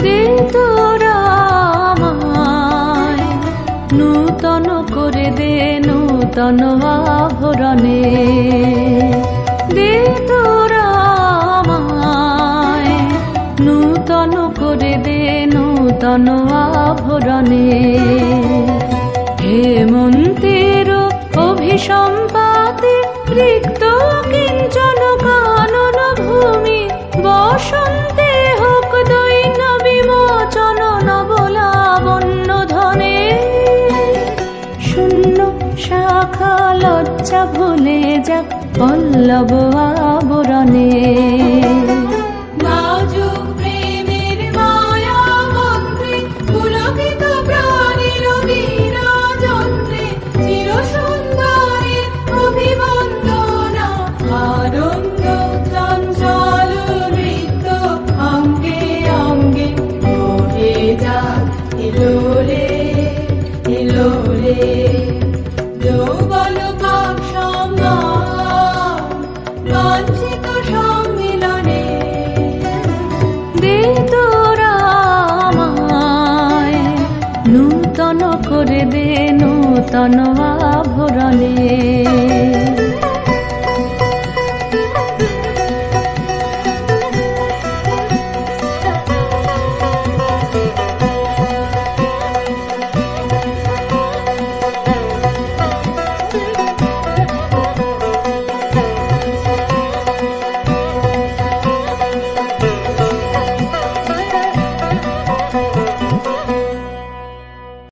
দে তোরা আমায় নূতন করে দে নূতন আভরণে, দে তোরা আমায় নূতন করে দে নূতন আভরণে। হেমন্তের অভিসম্পাতে রিক্ত কিঞ্চন কানন ভূমি, বসন্তে হোক দৈন বিমোচন নবলাবণ্য ধনে। শূন্য শাখা লজ্জা ভুলে যাক পল্লব আবরণে। যৌবন কাম সম্মান বাঞ্ছিত সম্মিলনে, দে তোরা আমায় নূতন করে দে নূতন আভরণে।